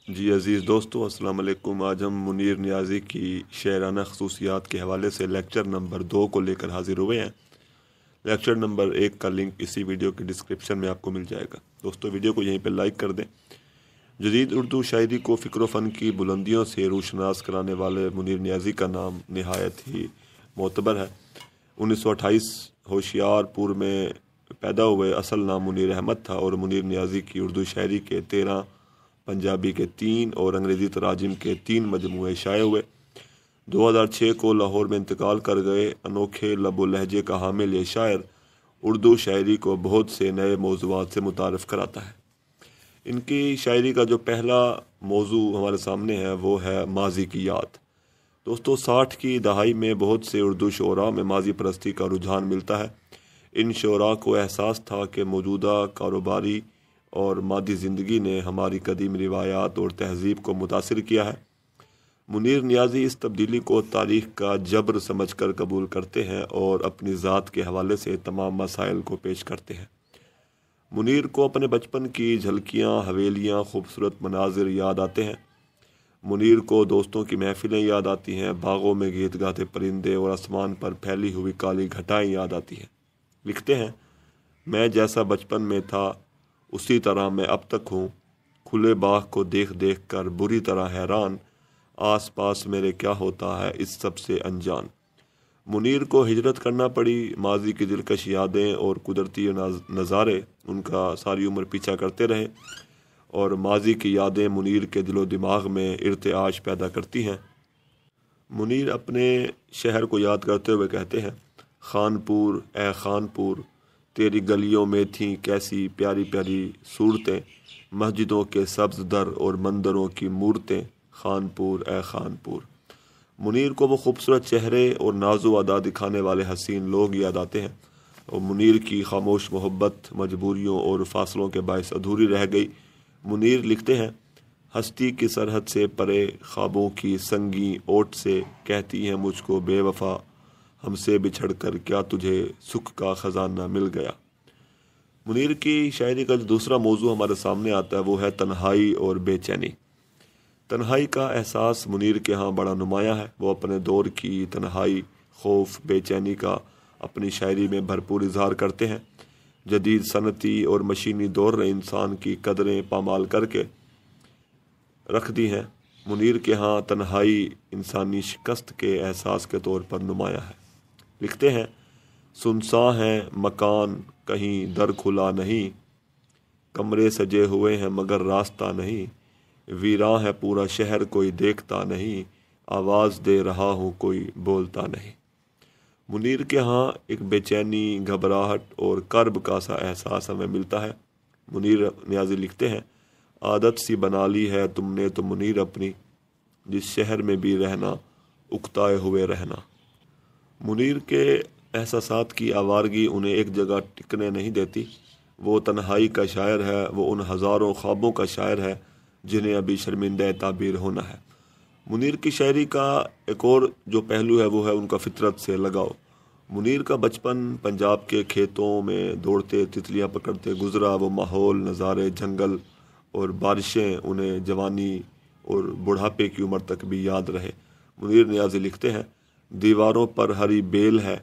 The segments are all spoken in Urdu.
جی عزیز دوستو، السلام علیکم۔ آج ہم منیر نیازی کی شاعرانہ خصوصیات کے حوالے سے لیکچر نمبر 2 کو لے کر حاضر ہوئے ہیں۔ لیکچر نمبر 1 کا لنک اسی ویڈیو کے ڈسکرپشن میں آپ کو مل جائے گا۔ دوستو ویڈیو کو یہیں پہ لائک کر دیں۔ جدید اردو شاعری کو فکر و فن کی بلندیوں سے روشناس کرانے والے منیر نیازی کا نام نہایت ہی معتبر ہے۔ 1928 ہوشیار پور میں پیدا ہوئے۔ اصل نام منیر احمد تھا اور منیر نیازی کی اردو شاعری کے 13، پنجابی کے 3 اور انگریزی تراجم کے 3 مجموعے شائع ہوئے۔ 2006 کو لاہور میں انتقال کر گئے۔ انوکھے لب و لہجے کا حامل یہ شاعر اردو شاعری کو بہت سے نئے موضوعات سے متعارف کراتا ہے۔ ان کی شاعری کا جو پہلا موضوع ہمارے سامنے ہے وہ ہے ماضی کی یاد۔ دوستو 60 کی دہائی میں بہت سے اردو شعراء میں ماضی پرستی کا رجحان ملتا ہے۔ ان شعراء کو احساس تھا کہ موجودہ کاروباری اور مادی زندگی نے ہماری قدیم روایات اور تہذیب کو متاثر کیا ہے۔ منیر نیازی اس تبدیلی کو تاریخ کا جبر سمجھ کر قبول کرتے ہیں اور اپنی ذات کے حوالے سے تمام مسائل کو پیش کرتے ہیں۔ منیر کو اپنے بچپن کی جھلکیاں، حویلیاں، خوبصورت مناظر یاد آتے ہیں۔ منیر کو دوستوں کی محفلیں یاد آتی ہیں، باغوں میں گیت گاتے پرندے اور آسمان پر پھیلی ہوئی کالی گھٹائیں یاد آتی ہیں۔ لکھتے ہیں، میں جیسا بچپن میں تھا اسی طرح میں اب تک ہوں، کھلے باغ کو دیکھ دیکھ کر بری طرح حیران، آس پاس میرے کیا ہوتا ہے اس سب سے انجان۔ منیر کو ہجرت کرنا پڑی۔ ماضی کی دلکش یادیں اور قدرتی نظارے ان کا ساری عمر پیچھا کرتے رہے اور ماضی کی یادیں منیر کے دل و دماغ میں ارتعاش پیدا کرتی ہیں۔ منیر اپنے شہر کو یاد کرتے ہوئے کہتے ہیں، خانپور اے خانپور، تیری گلیوں میں تھیں کیسی پیاری پیاری صورتیں، مسجدوں کے سبز در اور مندروں کی مورتیں، خانپور اے خانپور۔ منیر کو وہ خوبصورت چہرے اور نازو ادا دکھانے والے حسین لوگ یاد آتے ہیں اور منیر کی خاموش محبت مجبوریوں اور فاصلوں کے باعث ادھوری رہ گئی۔ منیر لکھتے ہیں، ہستی کی سرحد سے پرے خوابوں کی سنگی اوٹ سے کہتی ہیں مجھ کو بے وفا، ہم سے بچھڑ کر کیا تجھے سکھ کا خزانہ مل گیا۔ منیر کی شاعری کا جو دوسرا موضوع ہمارے سامنے آتا ہے وہ ہے تنہائی اور بے چینی۔ تنہائی کا احساس منیر کے ہاں بڑا نمایاں ہے۔ وہ اپنے دور کی تنہائی، خوف، بے چینی کا اپنی شاعری میں بھرپور اظہار کرتے ہیں۔ جدید صنعتی اور مشینی دور نے انسان کی قدریں پامال کر کے رکھ دی ہیں۔ منیر کے ہاں تنہائی انسانی شکست کے احساس کے طور پر نمایاں ہے۔ لکھتے ہیں، سنساں ہیں مکان کہیں در کھلا نہیں، کمرے سجے ہوئے ہیں مگر راستہ نہیں، ویراں ہے پورا شہر کوئی دیکھتا نہیں، آواز دے رہا ہوں کوئی بولتا نہیں۔ منیر کے ہاں ایک بے چینی، گھبراہٹ اور کرب کا سا احساس ہمیں ملتا ہے۔ منیر نیازی لکھتے ہیں، عادت سی بنا لی ہے تم نے تو منیر اپنی، جس شہر میں بھی رہنا اکتائے ہوئے رہنا۔ منیر کے احساسات کی آوارگی انہیں ایک جگہ ٹکنے نہیں دیتی۔ وہ تنہائی کا شاعر ہے، وہ ان ہزاروں خوابوں کا شاعر ہے جنہیں ابھی شرمندہ تعبیر ہونا ہے۔ منیر کی شاعری کا ایک اور جو پہلو ہے وہ ہے ان کا فطرت سے لگاؤ۔ منیر کا بچپن پنجاب کے کھیتوں میں دوڑتے تتلیاں پکڑتے گزرا۔ وہ ماحول، نظارے، جنگل اور بارشیں انہیں جوانی اور بڑھاپے کی عمر تک بھی یاد رہے۔ منیر نیازی لکھتے ہیں، دیواروں پر ہری بیل ہے،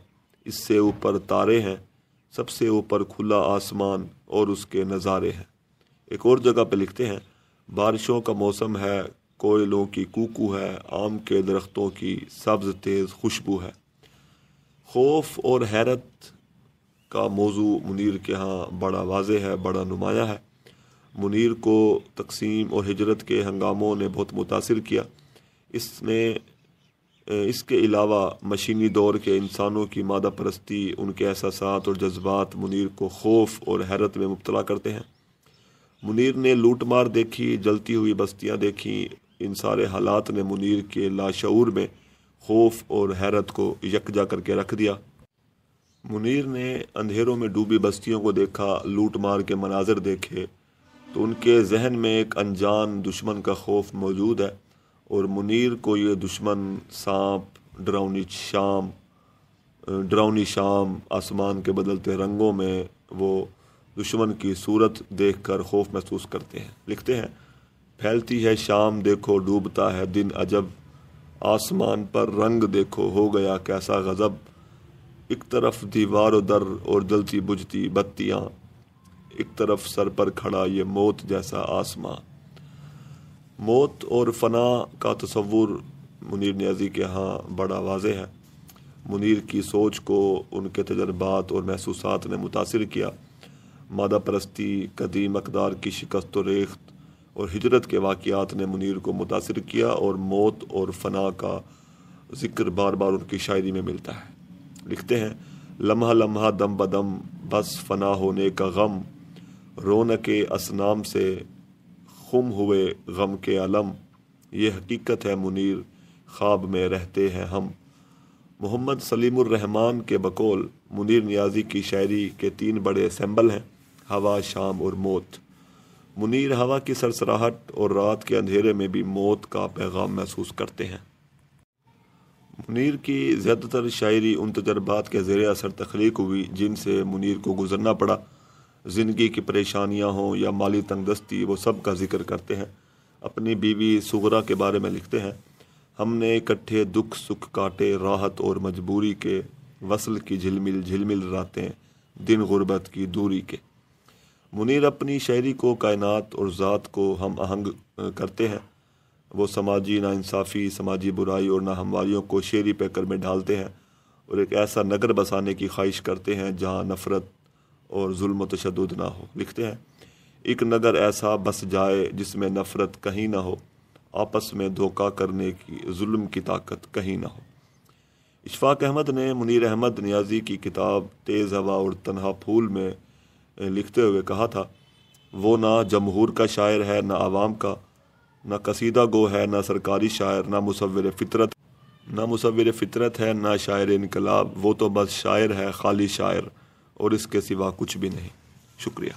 اس سے اوپر تارے ہیں، سب سے اوپر کھلا آسمان اور اس کے نظارے ہیں۔ ایک اور جگہ پہ لکھتے ہیں، بارشوں کا موسم ہے، کوئلوں کی کوکو ہے، آم کے درختوں کی سبز تیز خوشبو ہے۔ خوف اور حیرت کا موضوع منیر کے ہاں بڑا واضح ہے، بڑا نمایاں ہے۔ منیر کو تقسیم اور ہجرت کے ہنگاموں نے بہت متاثر کیا۔ اس کے علاوہ مشینی دور کے انسانوں کی مادہ پرستی، ان کے احساسات اور جذبات منیر کو خوف اور حیرت میں مبتلا کرتے ہیں۔ منیر نے لوٹ مار دیکھی، جلتی ہوئی بستیاں دیکھیں۔ ان سارے حالات نے منیر کے لاشعور میں خوف اور حیرت کو یکجا کر کے رکھ دیا۔ منیر نے اندھیروں میں ڈوبی بستیوں کو دیکھا، لوٹ مار کے مناظر دیکھے تو ان کے ذہن میں ایک انجان دشمن کا خوف موجود ہے اور منیر کو یہ دشمن سانپ، ڈراؤنی شام، آسمان کے بدلتے رنگوں میں وہ دشمن کی صورت دیکھ کر خوف محسوس کرتے ہیں۔ لکھتے ہیں، پھیلتی ہے شام دیکھو ڈوبتا ہے دن عجب، آسمان پر رنگ دیکھو ہو گیا کیسا غضب، ایک طرف دیوار و در اور جلتی بجھتی بتیاں، ایک طرف سر پر کھڑا یہ موت جیسا آسماں۔ موت اور فنا کا تصور منیر نیازی کے ہاں بڑا واضح ہے۔ منیر کی سوچ کو ان کے تجربات اور محسوسات نے متاثر کیا۔ مادہ پرستی، قدیم اقدار کی شکست و ریخت اور ہجرت کے واقعات نے منیر کو متاثر کیا، اور موت اور فنا کا ذکر بار بار ان کی شاعری میں ملتا ہے۔ لکھتے ہیں، لمحہ لمحہ دم بدم بس فنا ہونے کا غم، رونق اصنام سے خم ہوئے غم کے علم، یہ حقیقت ہے منیر خواب میں رہتے ہیں ہم۔ محمد سلیم الرحمن کے بقول منیر نیازی کی شاعری کے 3 بڑے سمبل ہیں، ہوا، شام اور موت۔ منیر ہوا کی سرسراہٹ اور رات کے اندھیرے میں بھی موت کا پیغام محسوس کرتے ہیں۔ منیر کی زیادہ تر شاعری ان تجربات کے زیر اثر تخلیق ہوئی جن سے منیر کو گزرنا پڑا۔ زندگی کی پریشانیاں ہوں یا مالی تنگ دستی، وہ سب کا ذکر کرتے ہیں۔ اپنی بیوی صغرا کے بارے میں لکھتے ہیں، ہم نے اکٹھے دکھ سکھ کاٹے راحت اور مجبوری کے، وصل کی جھلمل جھلمل راتیں دن غربت کی دوری کے۔ منیر اپنی شاعری کو کائنات اور ذات کو ہم آہنگ کرتے ہیں۔ وہ سماجی ناانصافی، سماجی برائی اور ناہمواریوں کو شعری پیکر میں ڈھالتے ہیں، اور ایک ایسا نگر بسانے کی خواہش کرتے ہیں جہاں نفرت اور ظلم و تشدد نہ ہو۔ لکھتے ہیں، ایک نگر ایسا بس جائے جس میں نفرت کہیں نہ ہو، آپس میں دھوکہ کرنے کی ظلم کی طاقت کہیں نہ ہو۔ اشفاق احمد نے منیر احمد نیازی کی کتاب تیز ہوا اور تنہا پھول میں لکھتے ہوئے کہا تھا، وہ نہ جمہور کا شاعر ہے نہ عوام کا، نہ قصیدہ گو ہے نہ سرکاری شاعر، نہ مصور فطرت ہے نہ شاعر انقلاب، وہ تو بس شاعر ہے خالی شاعر، اور اس کے سوا کچھ بھی نہیں۔ شکریہ۔